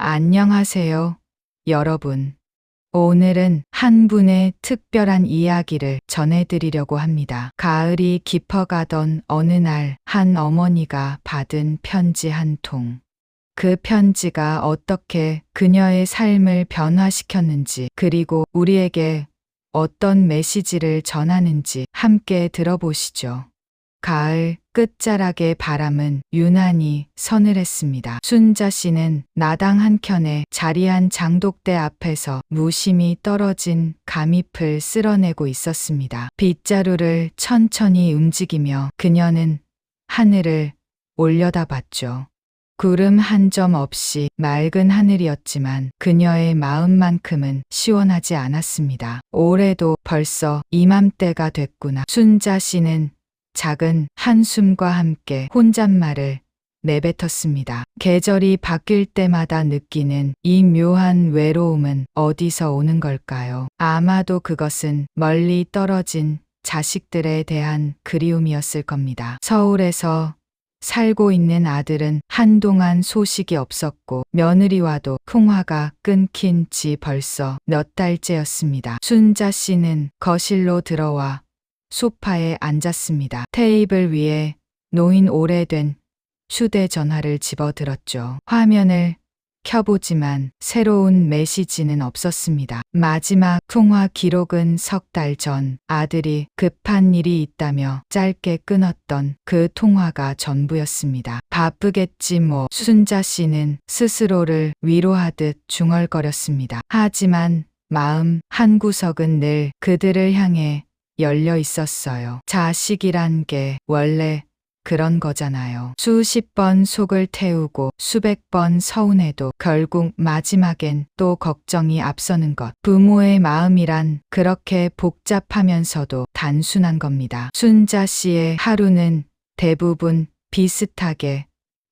안녕하세요, 여러분. 오늘은 한 분의 특별한 이야기를 전해드리려고 합니다. 가을이 깊어가던 어느 날 한 어머니가 받은 편지 한 통. 그 편지가 어떻게 그녀의 삶을 변화시켰는지, 그리고 우리에게 어떤 메시지를 전하는지 함께 들어보시죠. 가을 끝자락의 바람은 유난히 서늘했습니다. 순자 씨는 나당 한켠에 자리한 장독대 앞에서 무심히 떨어진 감잎을 쓸어내고 있었습니다. 빗자루를 천천히 움직이며 그녀는 하늘을 올려다봤죠. 구름 한 점 없이 맑은 하늘이었지만 그녀의 마음만큼은 시원하지 않았습니다. 올해도 벌써 이맘때가 됐구나. 순자 씨는 작은 한숨과 함께 혼잣말을 내뱉었습니다. 계절이 바뀔 때마다 느끼는 이 묘한 외로움은 어디서 오는 걸까요? 아마도 그것은 멀리 떨어진 자식들에 대한 그리움이었을 겁니다. 서울에서 살고 있는 아들은 한동안 소식이 없었고 며느리와도 통화가 끊긴 지 벌써 몇 달째였습니다. 순자 씨는 거실로 들어와 소파에 앉았습니다. 테이블 위에 놓인 오래된 휴대전화를 집어들었죠. 화면을 켜보지만 새로운 메시지는 없었습니다. 마지막 통화 기록은 석 달 전 아들이 급한 일이 있다며 짧게 끊었던 그 통화가 전부였습니다. 바쁘겠지 뭐. 순자 씨는 스스로를 위로하듯 중얼거렸습니다. 하지만 마음 한구석은 늘 그들을 향해 열려 있었어요. 자식이란 게 원래 그런 거잖아요. 수십 번 속을 태우고 수백 번 서운해도 결국 마지막엔 또 걱정이 앞서는 것. 부모의 마음이란 그렇게 복잡하면서도 단순한 겁니다. 순자 씨의 하루는 대부분 비슷하게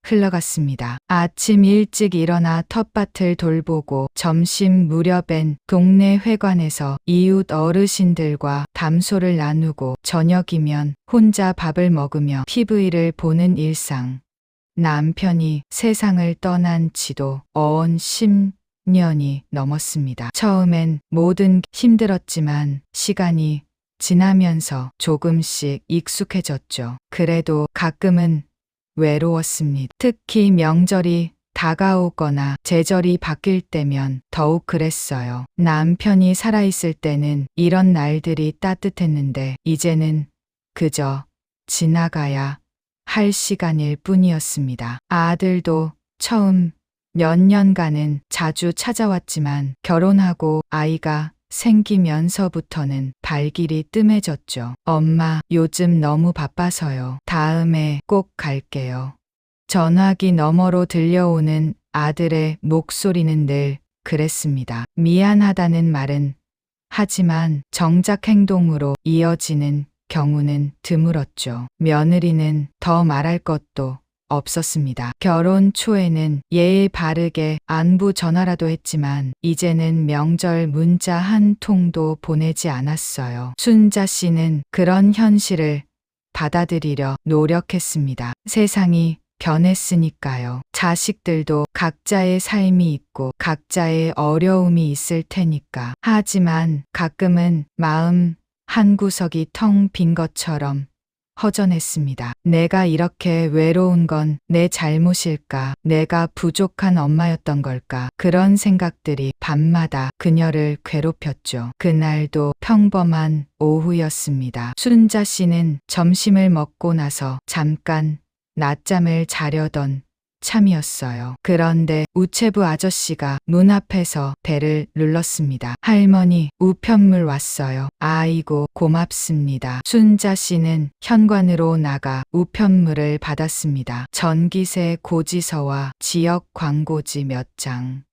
흘러갔습니다. 아침 일찍 일어나 텃밭을 돌보고 점심 무렵엔 동네 회관에서 이웃 어르신들과 담소를 나누고 저녁이면 혼자 밥을 먹으며 TV를 보는 일상. 남편이 세상을 떠난 지도 어언 10년이 넘었습니다. 처음엔 뭐든 힘들었지만 시간이 지나면서 조금씩 익숙해졌죠. 그래도 가끔은 외로웠습니다. 특히 명절이 다가오거나 제절이 바뀔 때면 더욱 그랬어요. 남편이 살아있을 때는 이런 날들이 따뜻했는데 이제는 그저 지나가야 할 시간일 뿐이었습니다. 아들도 처음 몇 년간은 자주 찾아왔지만 결혼하고 아이가 생기면서부터는 발길이 뜸해졌죠. 엄마, 요즘 너무 바빠서요. 다음에 꼭 갈게요. 전화기 너머로 들려오는 아들의 목소리는 늘 그랬습니다. 미안하다는 말은 하지만 정작 행동으로 이어지는 경우는 드물었죠. 며느리는 더 말할 것도 없었습니다. 결혼 초에는 예의 바르게 안부 전화라도 했지만 이제는 명절 문자 한 통도 보내지 않았어요. 순자 씨는 그런 현실을 받아들이려 노력했습니다. 세상이 변했으니까요. 자식들도 각자의 삶이 있고 각자의 어려움이 있을 테니까. 하지만 가끔은 마음 한구석이 텅 빈 것처럼 허전했습니다. 내가 이렇게 외로운 건 내 잘못일까? 내가 부족한 엄마였던 걸까? 그런 생각들이 밤마다 그녀를 괴롭혔죠. 그날도 평범한 오후였습니다. 순자 씨는 점심을 먹고 나서 잠깐 낮잠을 자려던 참이었어요. 그런데 우체부 아저씨가 문 앞에서 벨을 눌렀습니다. 할머니, 우편물 왔어요. 아이고, 고맙습니다. 순자 씨는 현관으로 나가 우편물을 받았습니다. 전기세 고지서와 지역 광고지 몇 장.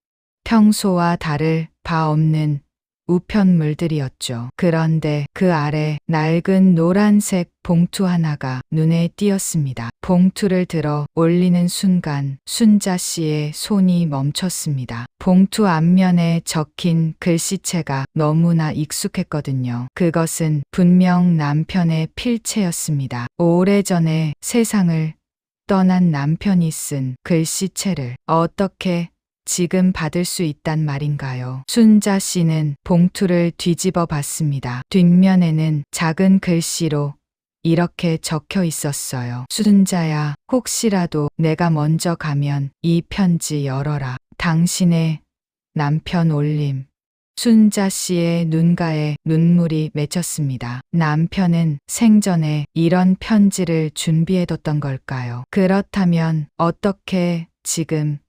평소와 다를 바 없는 우편물들이었죠. 그런데 그 아래 낡은 노란색 봉투 하나가 눈에 띄었습니다. 봉투를 들어 올리는 순간 순자 씨의 손이 멈췄습니다. 봉투 앞면에 적힌 글씨체가 너무나 익숙했거든요. 그것은 분명 남편의 필체였습니다. 오래전에 세상을 떠난 남편이 쓴 글씨체를 어떻게 지금 받을 수 있단 말인가요? 순자 씨는 봉투를 뒤집어 봤습니다. 뒷면에는 작은 글씨로 이렇게 적혀 있었어요. 순자야, 혹시라도 내가 먼저 가면 이 편지 열어라. 당신의 남편 올림. 순자 씨의 눈가에 눈물이 맺혔습니다. 남편은 생전에 이런 편지를 준비해뒀던 걸까요? 그렇다면 어떻게 지금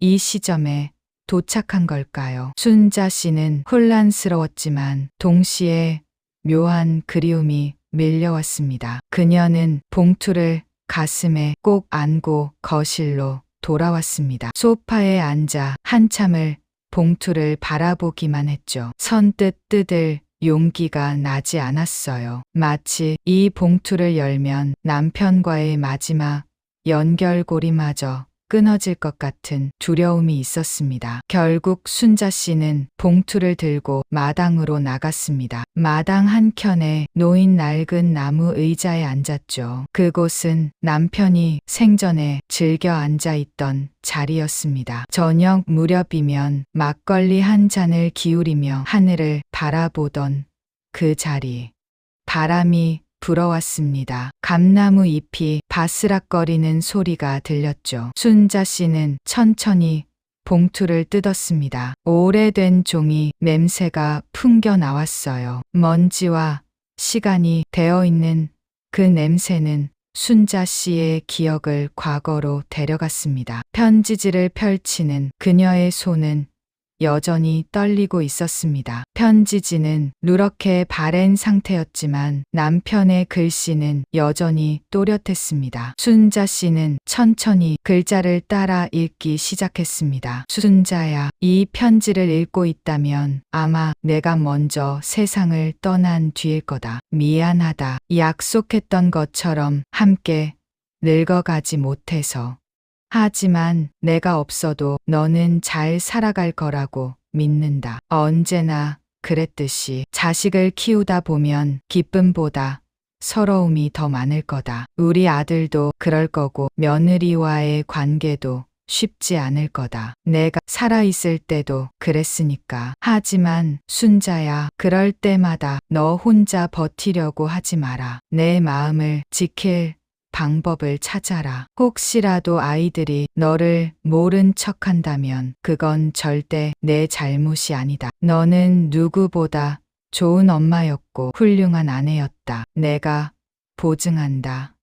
이 시점에 도착한 걸까요? 순자 씨는 혼란스러웠지만 동시에 묘한 그리움이 밀려왔습니다. 그녀는 봉투를 가슴에 꼭 안고 거실로 돌아왔습니다. 소파에 앉아 한참을 봉투를 바라보기만 했죠. 선뜻 뜯을 용기가 나지 않았어요. 마치 이 봉투를 열면 남편과의 마지막 연결고리마저 끊어질 것 같은 두려움이 있었습니다. 결국 순자 씨는 봉투를 들고 마당으로 나갔습니다. 마당 한켠에 놓인 낡은 나무 의자에 앉았죠. 그곳은 남편이 생전에 즐겨 앉아 있던 자리였습니다. 저녁 무렵이면 막걸리 한 잔을 기울이며 하늘을 바라보던 그 자리. 바람이 불어왔습니다. 감나무 잎이 바스락거리는 소리가 들렸죠. 순자 씨는 천천히 봉투를 뜯었습니다. 오래된 종이 냄새가 풍겨 나왔어요. 먼지와 시간이 되어 있는 그 냄새는 순자 씨의 기억을 과거로 데려갔습니다. 편지지를 펼치는 그녀의 손은 여전히 떨리고 있었습니다. 편지지는 누렇게 바랜 상태였지만 남편의 글씨는 여전히 또렷했습니다. 순자 씨는 천천히 글자를 따라 읽기 시작했습니다. 순자야, 이 편지를 읽고 있다면 아마 내가 먼저 세상을 떠난 뒤일 거다. 미안하다. 약속했던 것처럼 함께 늙어가지 못해서. 하지만 내가 없어도 너는 잘 살아갈 거라고 믿는다. 언제나 그랬듯이 자식을 키우다 보면 기쁨보다 서러움이 더 많을 거다. 우리 아들도 그럴 거고 며느리와의 관계도 쉽지 않을 거다. 내가 살아있을 때도 그랬으니까. 하지만 순자야, 그럴 때마다 너 혼자 버티려고 하지 마라. 내 마음을 지킬 방법을 찾아라. 혹시라도 아이들이 너를 모른 척 한다면 그건 절대 내 잘못이 아니다. 너는 누구보다 좋은 엄마였고 훌륭한 아내였다. 내가 보증한다.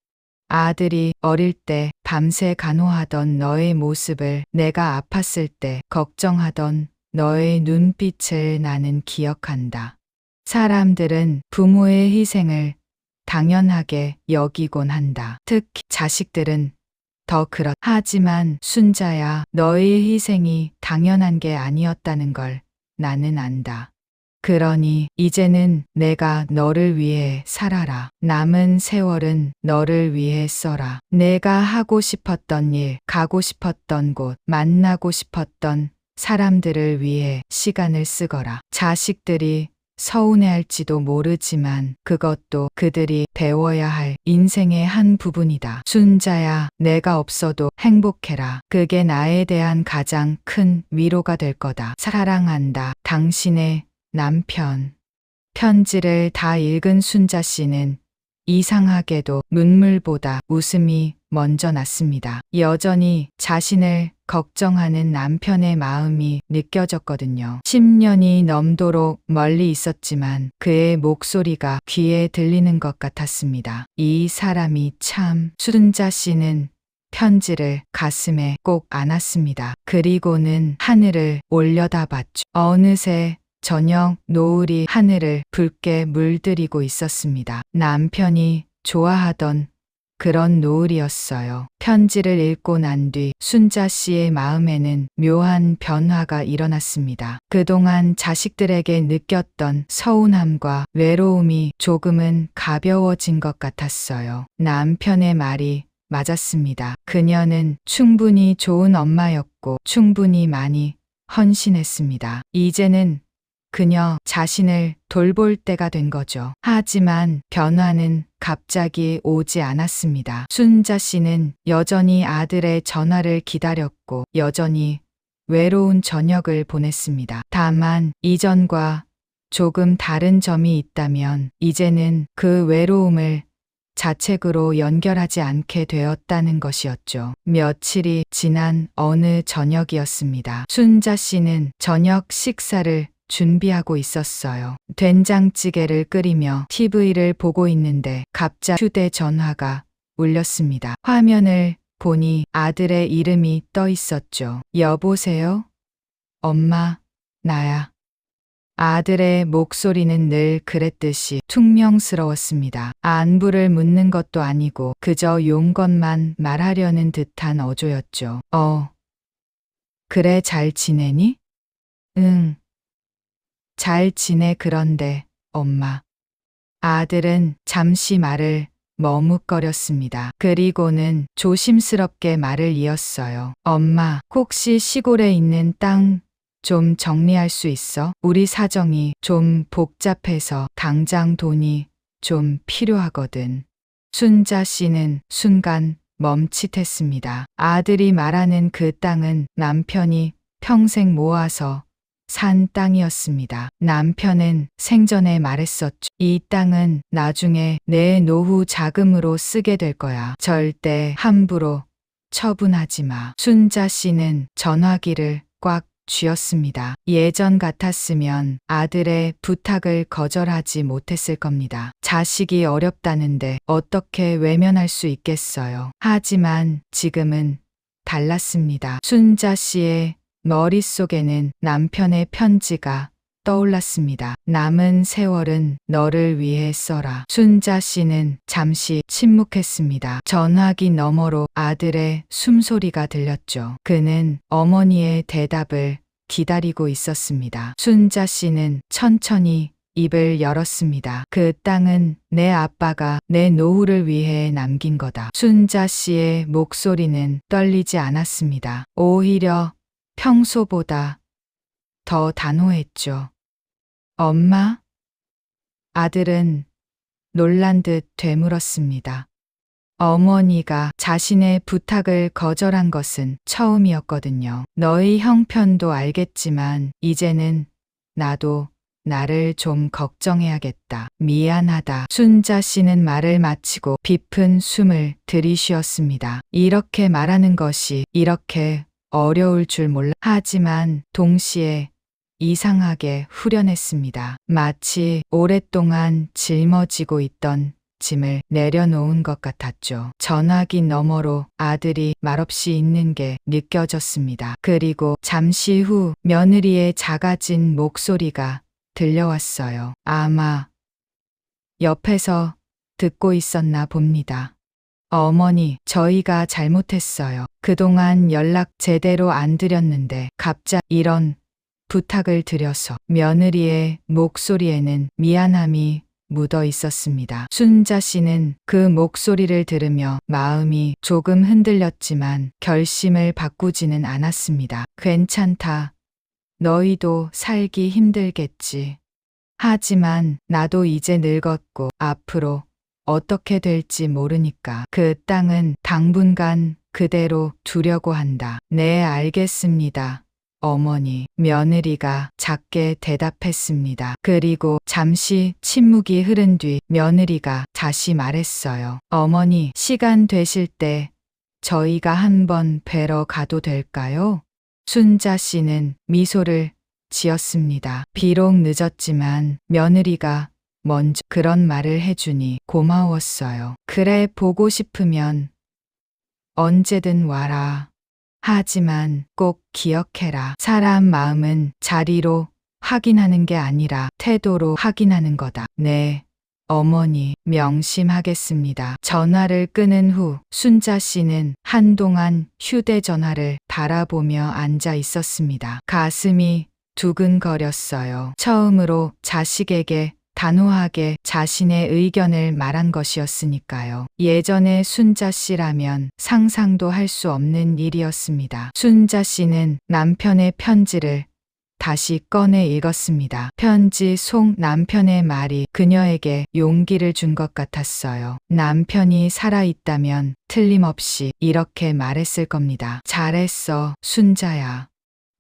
아들이 어릴 때 밤새 간호하던 너의 모습을, 내가 아팠을 때 걱정하던 너의 눈빛을 나는 기억한다. 사람들은 부모의 희생을 당연하게 여기곤 한다. 특히 자식들은 더 그렇다. 하지만 순자야, 너의 희생이 당연한 게 아니었다는 걸 나는 안다. 그러니 이제는 내가 너를 위해 살아라. 남은 세월은 너를 위해 써라. 내가 하고 싶었던 일, 가고 싶었던 곳, 만나고 싶었던 사람들을 위해 시간을 쓰거라. 자식들이 서운해할지도 모르지만 그것도 그들이 배워야 할 인생의 한 부분이다. 순자야, 내가 없어도 행복해라. 그게 나에 대한 가장 큰 위로가 될 거다. 사랑한다. 당신의 남편. 편지를 다 읽은 순자 씨는 이상하게도 눈물보다 웃음이 먼저 났습니다. 여전히 자신을 걱정하는 남편의 마음이 느껴졌거든요. 10년이 넘도록 멀리 있었지만 그의 목소리가 귀에 들리는 것 같았습니다. 이 사람이 참. 순자 씨는 편지를 가슴에 꼭 안았습니다. 그리고는 하늘을 올려다봤죠. 어느새 저녁 노을이 하늘을 붉게 물들이고 있었습니다. 남편이 좋아하던 그런 노을이었어요. 편지를 읽고 난 뒤 순자 씨의 마음에는 묘한 변화가 일어났습니다. 그동안 자식들에게 느꼈던 서운함과 외로움이 조금은 가벼워진 것 같았어요. 남편의 말이 맞았습니다. 그녀는 충분히 좋은 엄마였고 충분히 많이 헌신했습니다. 이제는 그녀 자신을 돌볼 때가 된 거죠. 하지만 변화는 갑자기 오지 않았습니다. 순자 씨는 여전히 아들의 전화를 기다렸고 여전히 외로운 저녁을 보냈습니다. 다만 이전과 조금 다른 점이 있다면 이제는 그 외로움을 자책으로 연결하지 않게 되었다는 것이었죠. 며칠이 지난 어느 저녁이었습니다. 순자 씨는 저녁 식사를 준비하고 있었어요. 된장찌개를 끓이며 TV를 보고 있는데 갑자기 휴대전화가 울렸습니다. 화면을 보니 아들의 이름이 떠 있었죠. 여보세요? 엄마, 나야. 아들의 목소리는 늘 그랬듯이 퉁명스러웠습니다. 안부를 묻는 것도 아니고 그저 용건만 말하려는 듯한 어조였죠. 그래, 잘 지내니? 응. 잘 지내. 그런데 엄마. 아들은 잠시 말을 머뭇거렸습니다. 그리고는 조심스럽게 말을 이었어요. 엄마, 혹시 시골에 있는 땅 좀 정리할 수 있어? 우리 사정이 좀 복잡해서 당장 돈이 좀 필요하거든. 순자 씨는 순간 멈칫했습니다. 아들이 말하는 그 땅은 남편이 평생 모아서 산 땅이었습니다. 남편은 생전에 말했었죠. 이 땅은 나중에 내 노후 자금으로 쓰게 될 거야. 절대 함부로 처분하지 마. 순자 씨는 전화기를 꽉 쥐었습니다. 예전 같았으면 아들의 부탁을 거절하지 못했을 겁니다. 자식이 어렵다는데 어떻게 외면할 수 있겠어요. 하지만 지금은 달랐습니다. 순자 씨의 머릿속에는 남편의 편지가 떠올랐습니다. 남은 세월은 너를 위해 써라. 순자 씨는 잠시 침묵했습니다. 전화기 너머로 아들의 숨소리가 들렸죠. 그는 어머니의 대답을 기다리고 있었습니다. 순자 씨는 천천히 입을 열었습니다. 그 땅은 내 아빠가 내 노후를 위해 남긴 거다. 순자 씨의 목소리는 떨리지 않았습니다. 오히려 평소보다 더 단호했죠. 엄마? 아들은 놀란 듯 되물었습니다. 어머니가 자신의 부탁을 거절한 것은 처음이었거든요. 너희 형편도 알겠지만 이제는 나도 나를 좀 걱정해야겠다. 미안하다. 순자 씨는 말을 마치고 깊은 숨을 들이쉬었습니다. 이렇게 말하는 것이 이렇게 어려울 줄 몰라. 하지만 동시에 이상하게 후련했습니다. 마치 오랫동안 짊어지고 있던 짐을 내려놓은 것 같았죠. 전화기 너머로 아들이 말없이 있는 게 느껴졌습니다. 그리고 잠시 후 며느리의 작아진 목소리가 들려왔어요. 아마 옆에서 듣고 있었나 봅니다. 어머니, 저희가 잘못했어요. 그동안 연락 제대로 안 드렸는데 갑자기 이런 부탁을 드려서. 며느리의 목소리에는 미안함이 묻어 있었습니다. 순자 씨는 그 목소리를 들으며 마음이 조금 흔들렸지만 결심을 바꾸지는 않았습니다. 괜찮다. 너희도 살기 힘들겠지. 하지만 나도 이제 늙었고 앞으로 어떻게 될지 모르니까 그 땅은 당분간 그대로 두려고 한다. 네, 알겠습니다. 어머니. 며느리가 작게 대답했습니다. 그리고 잠시 침묵이 흐른 뒤 며느리가 다시 말했어요. 어머니, 시간 되실 때 저희가 한번 뵈러 가도 될까요? 순자 씨는 미소를 지었습니다. 비록 늦었지만 며느리가 먼저 그런 말을 해주니 고마웠어요. 그래, 보고 싶으면 언제든 와라. 하지만 꼭 기억해라. 사람 마음은 자리로 확인하는 게 아니라 태도로 확인하는 거다. 네, 어머니, 명심하겠습니다. 전화를 끊은 후 순자 씨는 한동안 휴대전화를 바라보며 앉아 있었습니다. 가슴이 두근거렸어요. 처음으로 자식에게 단호하게 자신의 의견을 말한 것이었으니까요. 예전의 순자 씨라면 상상도 할 수 없는 일이었습니다. 순자 씨는 남편의 편지를 다시 꺼내 읽었습니다. 편지 속 남편의 말이 그녀에게 용기를 준 것 같았어요. 남편이 살아있다면 틀림없이 이렇게 말했을 겁니다. 잘했어, 순자야.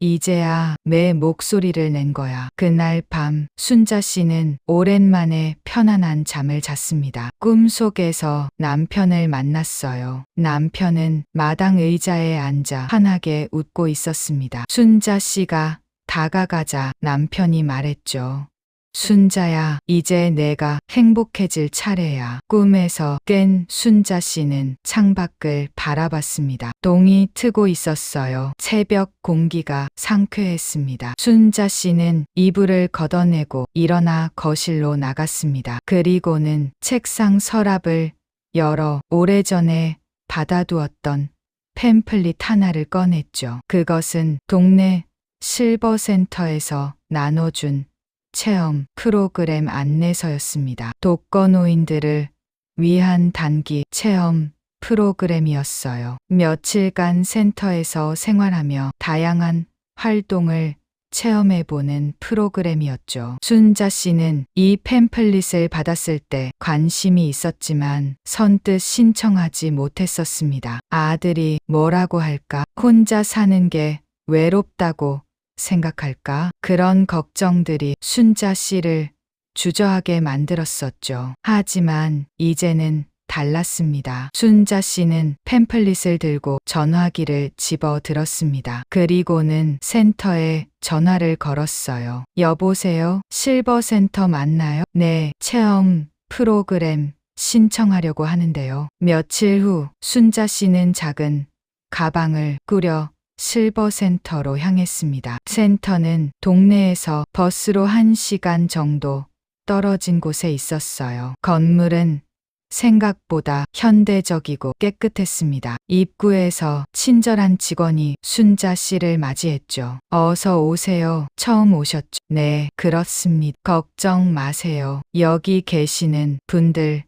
이제야 내 목소리를 낸 거야. 그날 밤 순자 씨는 오랜만에 편안한 잠을 잤습니다. 꿈속에서 남편을 만났어요. 남편은 마당 의자에 앉아 환하게 웃고 있었습니다. 순자 씨가 다가가자 남편이 말했죠. 순자야, 이제 내가 행복해질 차례야. 꿈에서 깬 순자 씨는 창밖을 바라봤습니다. 동이 트고 있었어요. 새벽 공기가 상쾌했습니다. 순자 씨는 이불을 걷어내고 일어나 거실로 나갔습니다. 그리고는 책상 서랍을 열어 오래전에 받아두었던 팸플릿 하나를 꺼냈죠. 그것은 동네 실버센터에서 나눠준 체험 프로그램 안내서였습니다. 독거노인들을 위한 단기 체험 프로그램이었어요. 며칠간 센터에서 생활하며 다양한 활동을 체험해보는 프로그램이었죠. 순자 씨는 이 팸플릿을 받았을 때 관심이 있었지만 선뜻 신청하지 못했었습니다. 아들이 뭐라고 할까? 혼자 사는 게 외롭다고 생각할까? 그런 걱정들이 순자 씨를 주저하게 만들었었죠. 하지만 이제는 달랐습니다. 순자 씨는 팸플릿을 들고 전화기를 집어 들었습니다. 그리고는 센터에 전화를 걸었어요. 여보세요? 실버센터 맞나요? 네, 체험 프로그램 신청하려고 하는데요. 며칠 후 순자 씨는 작은 가방을 꾸려 실버센터로 향했습니다. 센터는 동네에서 버스로 1시간 정도 떨어진 곳에 있었어요. 건물은 생각보다 현대적이고 깨끗했습니다. 입구에서 친절한 직원이 순자 씨를 맞이했죠. 어서 오세요. 처음 오셨죠? 네, 그렇습니다. 걱정 마세요. 여기 계시는 분들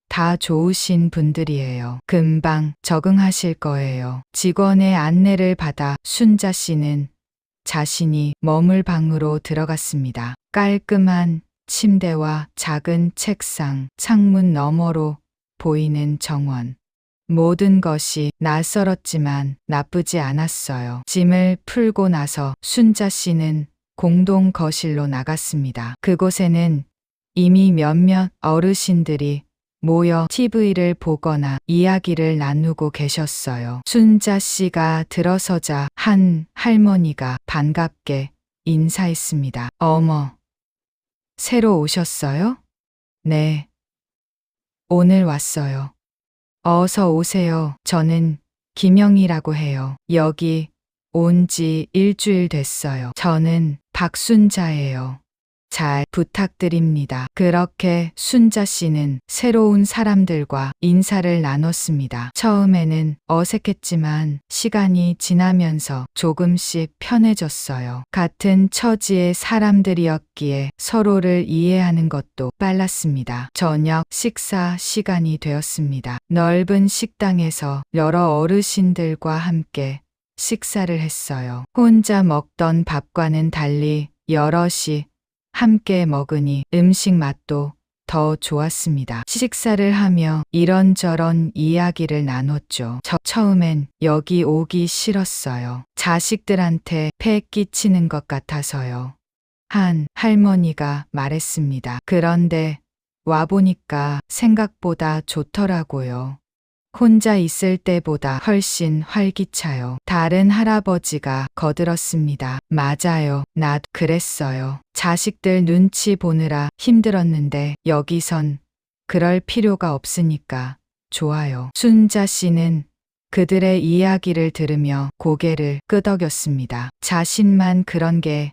다 좋으신 분들이에요. 금방 적응하실 거예요. 직원의 안내를 받아 순자 씨는 자신이 머물 방으로 들어갔습니다. 깔끔한 침대와 작은 책상, 창문 너머로 보이는 정원. 모든 것이 낯설었지만 나쁘지 않았어요. 짐을 풀고 나서 순자 씨는 공동 거실로 나갔습니다. 그곳에는 이미 몇몇 어르신들이 모여 TV를 보거나 이야기를 나누고 계셨어요. 순자 씨가 들어서자 한 할머니가 반갑게 인사했습니다. 어머, 새로 오셨어요? 네, 오늘 왔어요. 어서 오세요. 저는 김영이라고 해요. 여기 온 지 일주일 됐어요. 저는 박순자예요. 잘 부탁드립니다. 그렇게 순자 씨는 새로운 사람들과 인사를 나눴습니다. 처음에는 어색했지만 시간이 지나면서 조금씩 편해졌어요. 같은 처지의 사람들이었기에 서로를 이해하는 것도 빨랐습니다. 저녁 식사 시간이 되었습니다. 넓은 식당에서 여러 어르신들과 함께 식사를 했어요. 혼자 먹던 밥과는 달리 여럿이 함께 먹으니 음식 맛도 더 좋았습니다. 식사를 하며 이런저런 이야기를 나눴죠. 처음엔 여기 오기 싫었어요. 자식들한테 폐 끼치는 것 같아서요. 한 할머니가 말했습니다. 그런데 와보니까 생각보다 좋더라고요. 혼자 있을 때보다 훨씬 활기차요. 다른 할아버지가 거들었습니다. 맞아요. 나도 그랬어요. 자식들 눈치 보느라 힘들었는데 여기선 그럴 필요가 없으니까 좋아요. 순자 씨는 그들의 이야기를 들으며 고개를 끄덕였습니다. 자신만 그런 게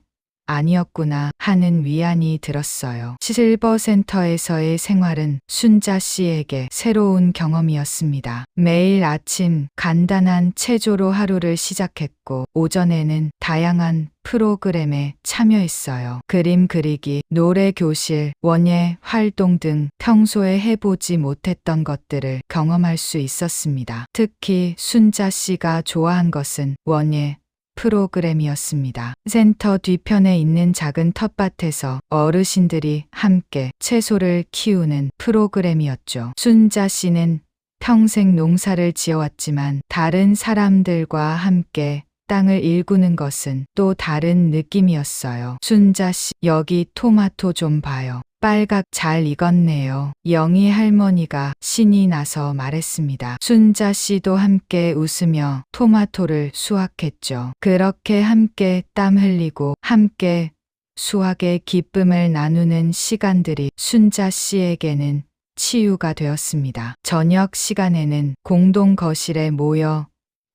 아니었구나 하는 위안이 들었어요. 실버센터에서의 생활은 순자 씨에게 새로운 경험이었습니다. 매일 아침 간단한 체조로 하루를 시작했고 오전에는 다양한 프로그램에 참여했어요. 그림 그리기, 노래 교실, 원예 활동 등 평소에 해보지 못했던 것들을 경험할 수 있었습니다. 특히 순자 씨가 좋아한 것은 원예 프로그램이었습니다. 센터 뒤편에 있는 작은 텃밭에서 어르신들이 함께 채소를 키우는 프로그램이었죠. 순자 씨는 평생 농사를 지어왔지만 다른 사람들과 함께 땅을 일구는 것은 또 다른 느낌이었어요. 순자 씨, 여기 토마토 좀 봐요. 빨갛 잘 익었네요. 영희 할머니가 신이 나서 말했습니다. 순자 씨도 함께 웃으며 토마토를 수확했죠. 그렇게 함께 땀 흘리고 함께 수확의 기쁨을 나누는 시간들이 순자 씨에게는 치유가 되었습니다. 저녁 시간에는 공동 거실에 모여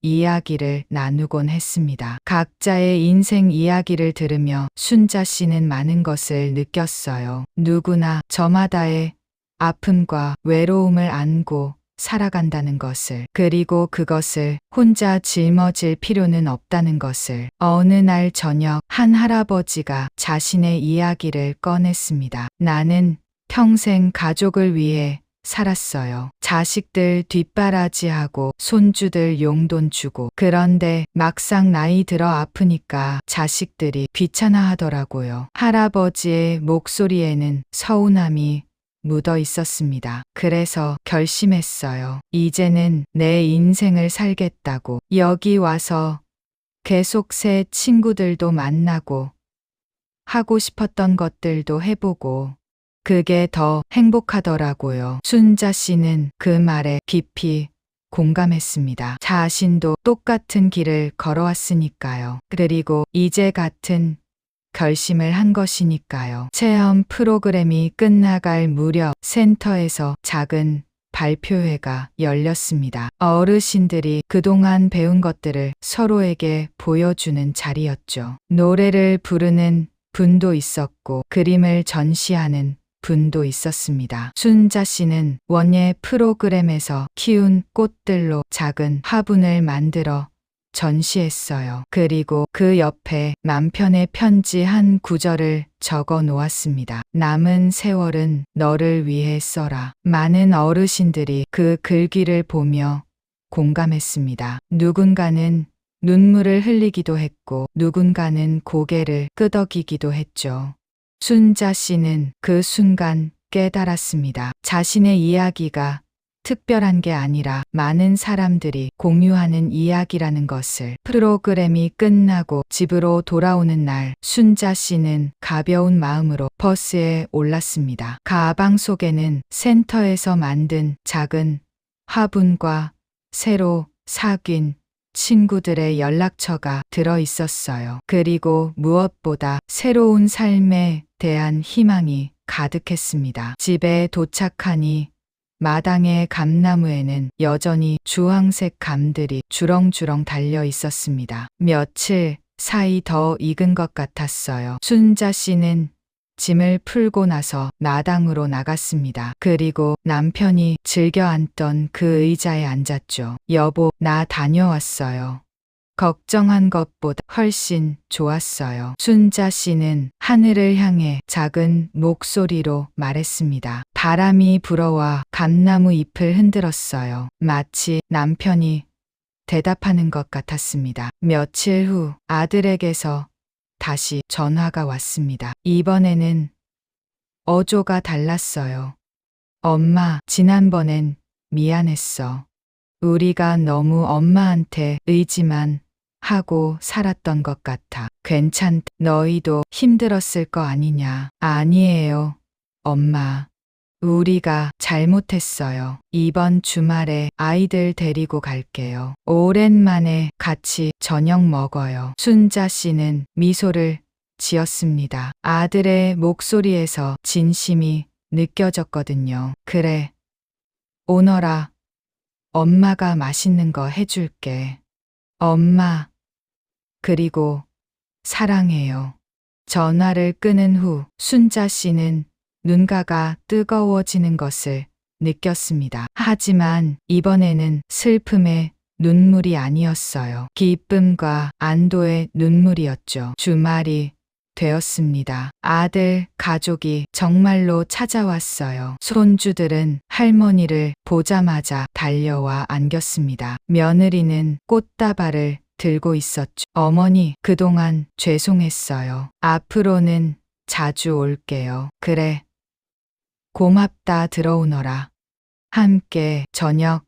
이야기를 나누곤 했습니다. 각자의 인생 이야기를 들으며 순자 씨는 많은 것을 느꼈어요. 누구나 저마다의 아픔과 외로움을 안고 살아간다는 것을, 그리고 그것을 혼자 짊어질 필요는 없다는 것을. 어느 날 저녁 한 할아버지가 자신의 이야기를 꺼냈습니다. 나는 평생 가족을 위해 살았어요. 자식들 뒷바라지하고 손주들 용돈 주고. 그런데 막상 나이 들어 아프니까 자식들이 귀찮아하더라고요. 할아버지의 목소리에는 서운함이 묻어 있었습니다. 그래서 결심했어요. 이제는 내 인생을 살겠다고. 여기 와서 계속 새 친구들도 만나고 하고 싶었던 것들도 해보고 그게 더 행복하더라고요. 순자 씨는 그 말에 깊이 공감했습니다. 자신도 똑같은 길을 걸어왔으니까요. 그리고 이제 같은 결심을 한 것이니까요. 체험 프로그램이 끝나갈 무렵 센터에서 작은 발표회가 열렸습니다. 어르신들이 그동안 배운 것들을 서로에게 보여주는 자리였죠. 노래를 부르는 분도 있었고 그림을 전시하는 분도 있었습니다. 순자 씨는 원예 프로그램에서 키운 꽃들로 작은 화분을 만들어 전시했어요. 그리고 그 옆에 남편의 편지 한 구절을 적어 놓았습니다. 남은 세월은 너를 위해 써라. 많은 어르신들이 그 글귀를 보며 공감했습니다. 누군가는 눈물을 흘리기도 했고 누군가는 고개를 끄덕이기도 했죠. 순자 씨는 그 순간 깨달았습니다. 자신의 이야기가 특별한 게 아니라 많은 사람들이 공유하는 이야기라는 것을. 프로그램이 끝나고 집으로 돌아오는 날 순자 씨는 가벼운 마음으로 버스에 올랐습니다. 가방 속에는 센터에서 만든 작은 화분과 새로 사귄 친구들의 연락처가 들어 있었어요. 그리고 무엇보다 새로운 삶에 대한 희망이 가득했습니다. 집에 도착하니 마당의 감나무에는 여전히 주황색 감들이 주렁주렁 달려 있었습니다. 며칠 사이 더 익은 것 같았어요. 순자 씨는 짐을 풀고 나서 마당으로 나갔습니다. 그리고 남편이 즐겨 앉던 그 의자에 앉았죠. 여보, 나 다녀왔어요. 걱정한 것보다 훨씬 좋았어요. 순자 씨는 하늘을 향해 작은 목소리로 말했습니다. 바람이 불어와 감나무 잎을 흔들었어요. 마치 남편이 대답하는 것 같았습니다. 며칠 후 아들에게서 다시 전화가 왔습니다. 이번에는 어조가 달랐어요. 엄마, 지난번엔 미안했어. 우리가 너무 엄마한테 의지만 하고 살았던 것 같아. 괜찮다. 너희도 힘들었을 거 아니냐. 아니에요, 엄마. 우리가 잘못했어요. 이번 주말에 아이들 데리고 갈게요. 오랜만에 같이 저녁 먹어요. 순자 씨는 미소를 지었습니다. 아들의 목소리에서 진심이 느껴졌거든요. 그래, 오너라. 엄마가 맛있는 거 해줄게. 엄마, 그리고 사랑해요. 전화를 끊은 후 순자 씨는 눈가가 뜨거워지는 것을 느꼈습니다. 하지만 이번에는 슬픔의 눈물이 아니었어요. 기쁨과 안도의 눈물이었죠. 주말이 되었습니다. 아들 가족이 정말로 찾아왔어요. 손주들은 할머니를 보자마자 달려와 안겼습니다. 며느리는 꽃다발을 들고 있었죠. 어머니, 그동안 죄송했어요. 앞으로는 자주 올게요. 그래. 고맙다. 들어오너라. 함께 저녁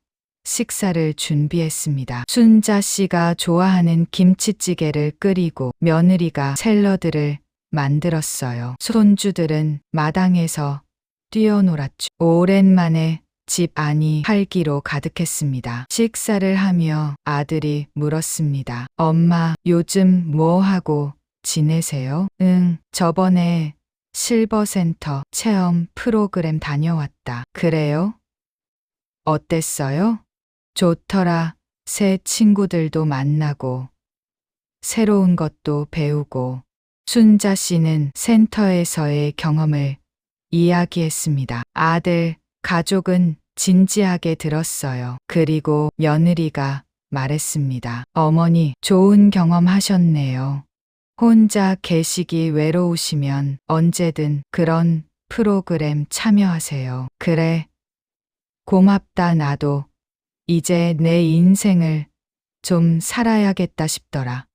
식사를 준비했습니다. 순자 씨가 좋아하는 김치찌개를 끓이고 며느리가 샐러드를 만들었어요. 손주들은 마당에서 뛰어놀았죠. 오랜만에 집 안이 활기로 가득했습니다. 식사를 하며 아들이 물었습니다. 엄마, 요즘 뭐 하고 지내세요? 응, 저번에 실버센터 체험 프로그램 다녀왔다. 그래요? 어땠어요? 좋더라. 새 친구들도 만나고 새로운 것도 배우고. 순자 씨는 센터에서의 경험을 이야기했습니다. 아들, 가족은 진지하게 들었어요. 그리고 며느리가 말했습니다. 어머니, 좋은 경험 하셨네요. 혼자 계시기 외로우시면 언제든 그런 프로그램 참여하세요. 그래. 고맙다. 나도 이제 내 인생을 좀 살아야겠다 싶더라.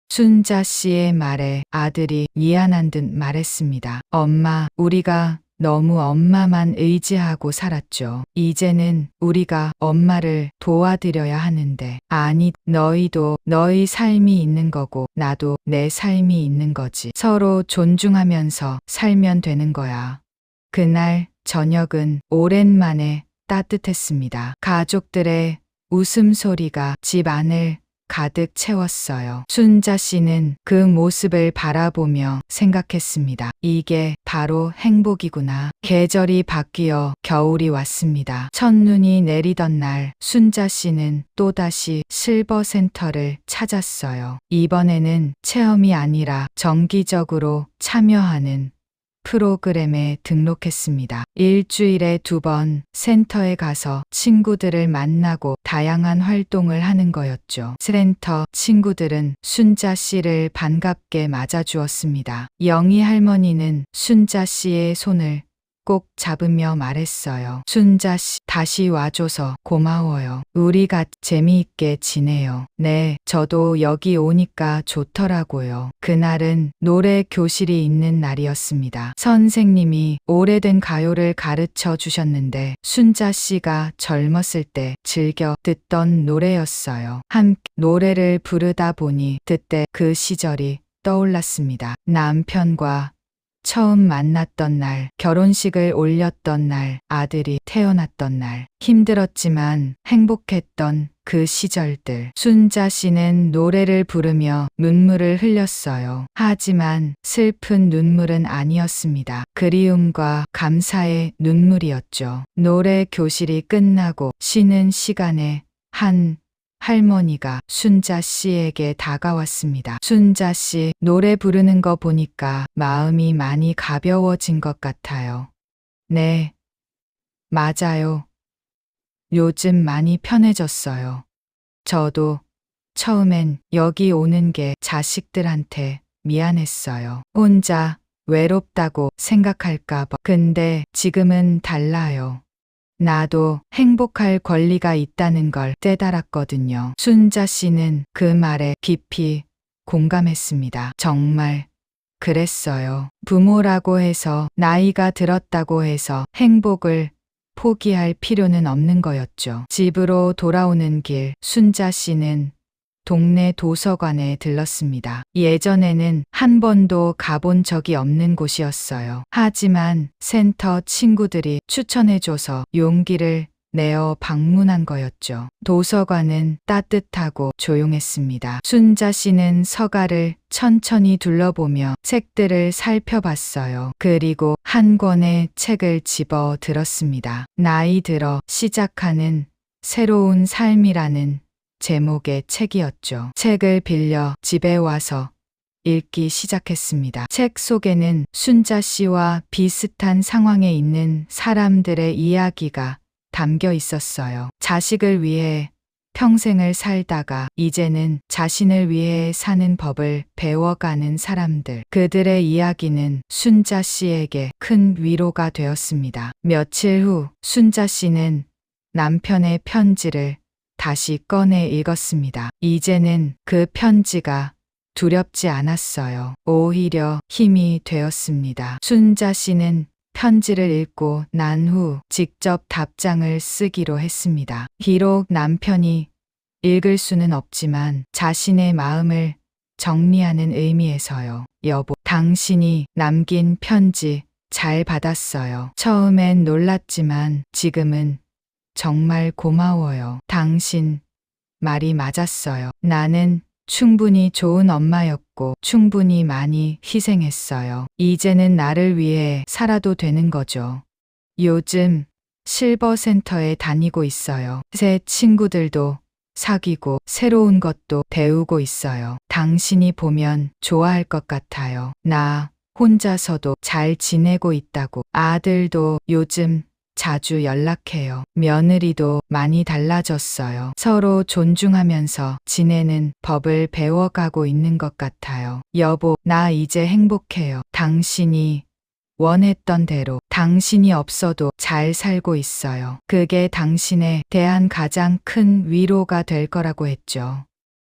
순자 씨의 말에 아들이 미안한 듯 말했습니다. 엄마, 우리가 너무 엄마만 의지하고 살았죠. 이제는 우리가 엄마를 도와드려야 하는데. 아니, 너희도 너희 삶이 있는 거고 나도 내 삶이 있는 거지. 서로 존중하면서 살면 되는 거야. 그날 저녁은 오랜만에 따뜻했습니다. 가족들의 웃음소리가 집 안을 가득 채웠어요. 순자 씨는 그 모습을 바라보며 생각했습니다. 이게 바로 행복이구나. 계절이 바뀌어 겨울이 왔습니다. 첫눈이 내리던 날 순자 씨는 또다시 실버센터를 찾았어요. 이번에는 체험이 아니라 정기적으로 참여하는 프로그램에 등록했습니다. 일주일에 2번 센터에 가서 친구들을 만나고 다양한 활동을 하는 거였죠. 센터 친구들은 순자 씨를 반갑게 맞아주었습니다. 영희 할머니는 순자 씨의 손을 꼭 잡으며 말했어요. 순자 씨, 다시 와줘서 고마워요. 우리 같이 재미있게 지내요. 네, 저도 여기 오니까 좋더라고요. 그날은 노래 교실이 있는 날이었습니다. 선생님이 오래된 가요를 가르쳐 주셨는데 순자 씨가 젊었을 때 즐겨 듣던 노래였어요. 함께 노래를 부르다 보니 그때 그 시절이 떠올랐습니다. 남편과 처음 만났던 날, 결혼식을 올렸던 날, 아들이 태어났던 날, 힘들었지만 행복했던 그 시절들. 순자 씨는 노래를 부르며 눈물을 흘렸어요. 하지만 슬픈 눈물은 아니었습니다. 그리움과 감사의 눈물이었죠. 노래 교실이 끝나고 쉬는 시간에 한 할머니가 순자 씨에게 다가왔습니다. 순자 씨, 노래 부르는 거 보니까 마음이 많이 가벼워진 것 같아요. 네, 맞아요. 요즘 많이 편해졌어요. 저도 처음엔 여기 오는 게 자식들한테 미안했어요. 혼자 외롭다고 생각할까 봐. 근데 지금은 달라요. 나도 행복할 권리가 있다는 걸 깨달았거든요. 순자 씨는 그 말에 깊이 공감했습니다. 정말 그랬어요. 부모라고 해서 나이가 들었다고 해서 행복을 포기할 필요는 없는 거였죠. 집으로 돌아오는 길, 순자 씨는 동네 도서관에 들렀습니다. 예전에는 한 번도 가본 적이 없는 곳이었어요. 하지만 센터 친구들이 추천해줘서 용기를 내어 방문한 거였죠. 도서관은 따뜻하고 조용했습니다. 순자 씨는 서가를 천천히 둘러보며 책들을 살펴봤어요. 그리고 한 권의 책을 집어 들었습니다. 나이 들어 시작하는 새로운 삶이라는 제목의 책이었죠. 책을 빌려 집에 와서 읽기 시작했습니다. 책 속에는 순자 씨와 비슷한 상황에 있는 사람들의 이야기가 담겨 있었어요. 자식을 위해 평생을 살다가 이제는 자신을 위해 사는 법을 배워가는 사람들. 그들의 이야기는 순자 씨에게 큰 위로가 되었습니다. 며칠 후 순자 씨는 남편의 편지를 다시 꺼내 읽었습니다. 이제는 그 편지가 두렵지 않았어요. 오히려 힘이 되었습니다. 순자 씨는 편지를 읽고 난 후 직접 답장을 쓰기로 했습니다. 비록 남편이 읽을 수는 없지만 자신의 마음을 정리하는 의미에서요. 여보, 당신이 남긴 편지 잘 받았어요. 처음엔 놀랐지만 지금은 정말 고마워요. 당신 말이 맞았어요. 나는 충분히 좋은 엄마였고 충분히 많이 희생했어요. 이제는 나를 위해 살아도 되는 거죠. 요즘 실버센터에 다니고 있어요. 새 친구들도 사귀고 새로운 것도 배우고 있어요. 당신이 보면 좋아할 것 같아요. 나 혼자서도 잘 지내고 있다고. 아들도 요즘 자주 연락해요. 며느리도 많이 달라졌어요. 서로 존중하면서 지내는 법을 배워가고 있는 것 같아요. 여보, 나 이제 행복해요. 당신이 원했던 대로 당신이 없어도 잘 살고 있어요. 그게 당신에 대한 가장 큰 위로가 될 거라고 했죠.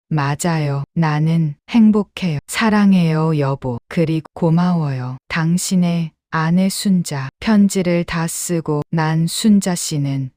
맞아요. 나는 행복해요. 사랑해요, 여보. 그리고 고마워요. 당신의 아내 순자. 편지를 다 쓰고 난 순자 씨는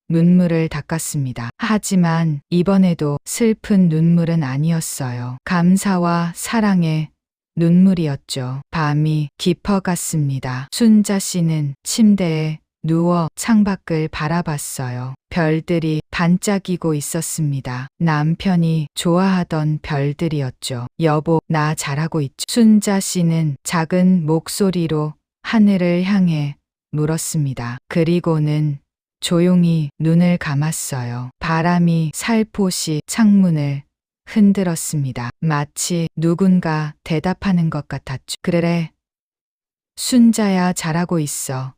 눈물을 닦았습니다. 하지만 이번에도 슬픈 눈물은 아니었어요. 감사와 사랑의 눈물이었죠. 밤이 깊어갔습니다. 순자 씨는 침대에 누워 창밖을 바라봤어요. 별들이 반짝이고 있었습니다. 남편이 좋아하던 별들이었죠. 여보, 나 잘하고 있죠? 순자 씨는 작은 목소리로 하늘을 향해 물었습니다. 그리고는 조용히 눈을 감았어요. 바람이 살포시 창문을 흔들었습니다. 마치 누군가 대답하는 것 같았죠. 그래, 순자야, 잘하고 있어.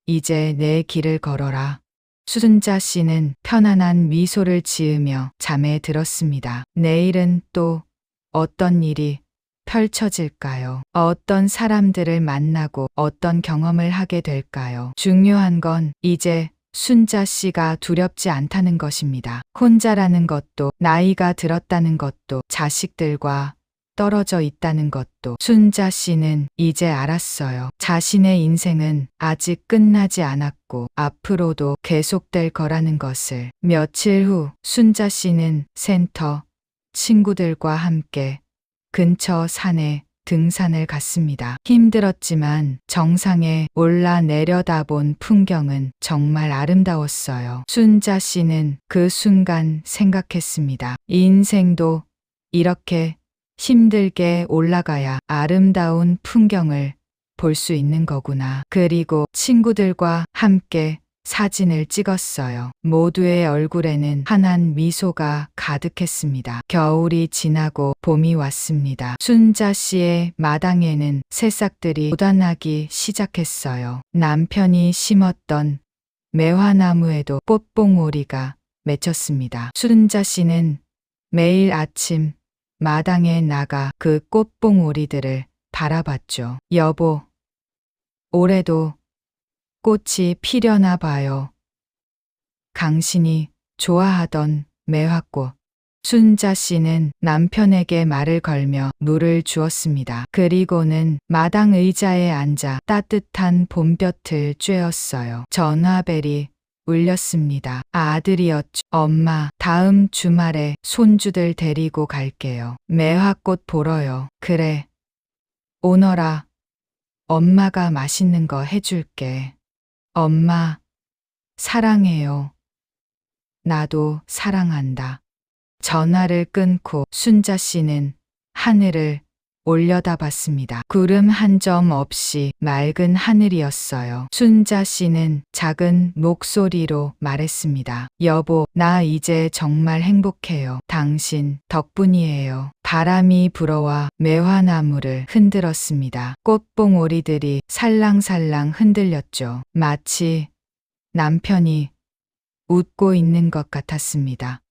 이제 내 길을 걸어라. 순자 씨는 편안한 미소를 지으며 잠에 들었습니다. 내일은 또 어떤 일이 펼쳐질까요? 어떤 사람들을 만나고 어떤 경험을 하게 될까요? 중요한 건 이제 순자 씨가 두렵지 않다는 것입니다. 혼자라는 것도, 나이가 들었다는 것도, 자식들과 떨어져 있다는 것도 순자 씨는 이제 알았어요. 자신의 인생은 아직 끝나지 않았고 앞으로도 계속될 거라는 것을. 며칠 후 순자 씨는 센터 친구들과 함께 근처 산에 등산을 갔습니다. 힘들었지만 정상에 올라 내려다본 풍경은 정말 아름다웠어요. 순자 씨는 그 순간 생각했습니다. 인생도 이렇게 힘들게 올라가야 아름다운 풍경을 볼 수 있는 거구나. 그리고 친구들과 함께 사진을 찍었어요. 모두의 얼굴에는 환한 미소가 가득했습니다. 겨울이 지나고 봄이 왔습니다. 순자 씨의 마당에는 새싹들이 돋아나기 시작했어요. 남편이 심었던 매화나무에도 꽃봉오리가 맺혔습니다. 순자 씨는 매일 아침 마당에 나가 그 꽃봉오리들을 바라봤죠. 여보, 올해도 꽃이 피려나 봐요. 당신이 좋아하던 매화꽃. 순자 씨는 남편에게 말을 걸며 물을 주었습니다. 그리고는 마당 의자에 앉아 따뜻한 봄볕을 쬐었어요. 전화벨이 울렸습니다. 아들이었죠. 엄마, 다음 주말에 손주들 데리고 갈게요. 매화꽃 보러요. 그래. 오너라. 엄마가 맛있는 거 해줄게. 엄마, 사랑해요. 나도 사랑한다. 전화를 끊고 순자 씨는 하늘을 올려다봤습니다. 구름 한 점 없이 맑은 하늘이었어요. 순자 씨는 작은 목소리로 말했습니다. 여보, 나 이제 정말 행복해요. 당신 덕분이에요. 바람이 불어와 매화나무를 흔들었습니다. 꽃봉오리들이 살랑살랑 흔들렸죠. 마치 남편이 웃고 있는 것 같았습니다.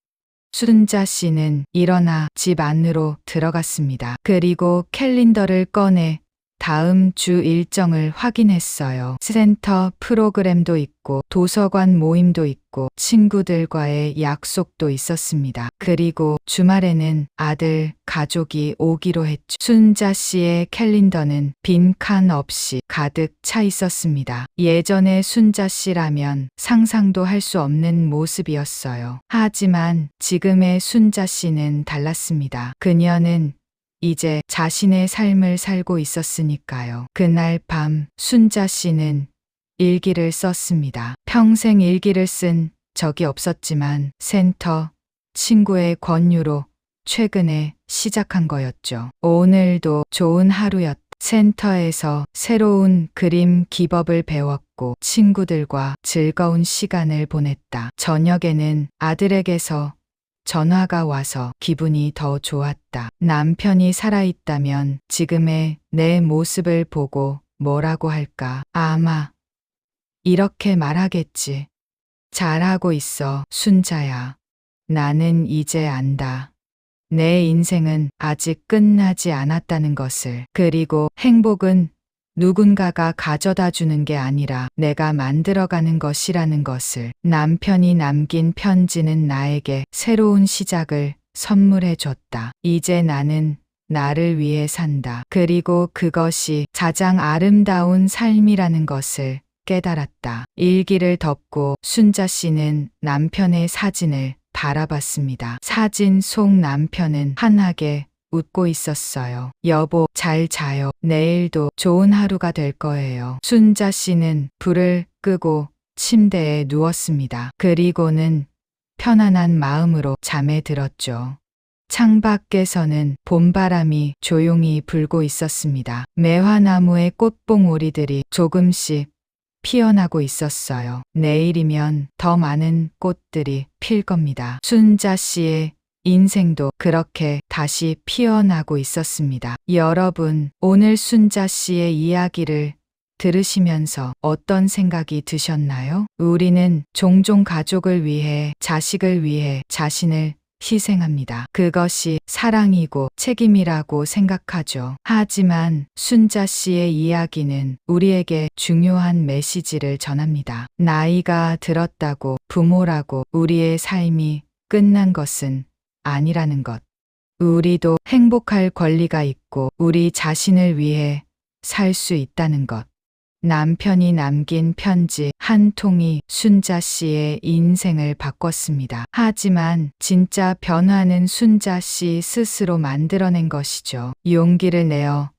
순자 씨는 일어나 집 안으로 들어갔습니다. 그리고 캘린더를 꺼내 다음 주 일정을 확인했어요. 센터 프로그램도 있고 도서관 모임도 있고 친구들과의 약속도 있었습니다. 그리고 주말에는 아들 가족이 오기로 했죠. 순자 씨의 캘린더는 빈칸 없이 가득 차 있었습니다. 예전의 순자 씨라면 상상도 할 수 없는 모습이었어요. 하지만 지금의 순자 씨는 달랐습니다. 그녀는 이제 자신의 삶을 살고 있었으니까요. 그날 밤 순자 씨는 일기를 썼습니다. 평생 일기를 쓴 적이 없었지만 센터 친구의 권유로 최근에 시작한 거였죠. 오늘도 좋은 하루였다. 센터에서 새로운 그림 기법을 배웠고 친구들과 즐거운 시간을 보냈다. 저녁에는 아들에게서 전화가 와서 기분이 더 좋았다. 남편이 살아있다면 지금의 내 모습을 보고 뭐라고 할까? 아마 이렇게 말하겠지. 잘하고 있어, 순자야. 나는 이제 안다. 내 인생은 아직 끝나지 않았다는 것을. 그리고 행복은 누군가가 가져다 주는 게 아니라 내가 만들어가는 것이라는 것을. 남편이 남긴 편지는 나에게 새로운 시작을 선물해 줬다. 이제 나는 나를 위해 산다. 그리고 그것이 가장 아름다운 삶이라는 것을 깨달았다. 일기를 덮고 순자 씨는 남편의 사진을 바라봤습니다. 사진 속 남편은 환하게 웃고 있었어요. 여보, 잘 자요. 내일도 좋은 하루가 될 거예요. 순자 씨는 불을 끄고 침대에 누웠습니다. 그리고는 편안한 마음으로 잠에 들었죠. 창밖에서는 봄바람이 조용히 불고 있었습니다. 매화나무의 꽃봉오리들이 조금씩 피어나고 있었어요. 내일이면 더 많은 꽃들이 필 겁니다. 순자 씨의 인생도 그렇게 다시 피어나고 있었습니다. 여러분, 오늘 순자 씨의 이야기를 들으시면서 어떤 생각이 드셨나요? 우리는 종종 가족을 위해, 자식을 위해 자신을 희생합니다. 그것이 사랑이고 책임이라고 생각하죠. 하지만 순자 씨의 이야기는 우리에게 중요한 메시지를 전합니다. 나이가 들었다고 부모라고 우리의 삶이 끝난 것은 아니라는 것. 우리도 행복할 권리가 있고 우리 자신을 위해 살 수 있다는 것. 남편이 남긴 편지 한 통이 순자 씨의 인생을 바꿨습니다. 하지만 진짜 변화는 순자 씨 스스로 만들어낸 것이죠. 용기를 내어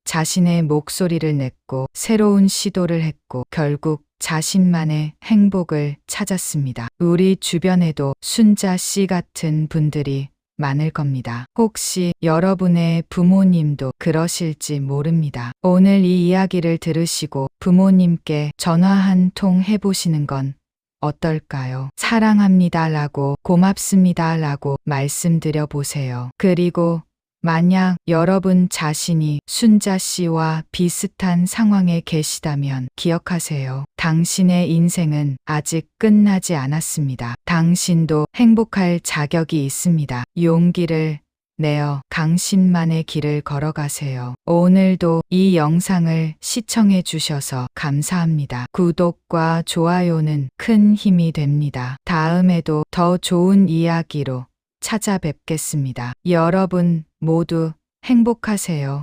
자신의 목소리를 냈고 새로운 시도를 했고 결국 자신만의 행복을 찾았습니다. 우리 주변에도 순자 씨 같은 분들이 많을 겁니다. 혹시 여러분의 부모님도 그러실지 모릅니다. 오늘 이 이야기를 들으시고 부모님께 전화 한 통 해보시는 건 어떨까요? 사랑합니다 라고 고맙습니다 라고 말씀드려 보세요. 그리고 만약 여러분 자신이 순자 씨와 비슷한 상황에 계시다면 기억하세요. 당신의 인생은 아직 끝나지 않았습니다. 당신도 행복할 자격이 있습니다. 용기를 내어 당신만의 길을 걸어가세요. 오늘도 이 영상을 시청해 주셔서 감사합니다. 구독과 좋아요는 큰 힘이 됩니다. 다음에도 더 좋은 이야기로 찾아뵙겠습니다. 여러분 모두 행복하세요.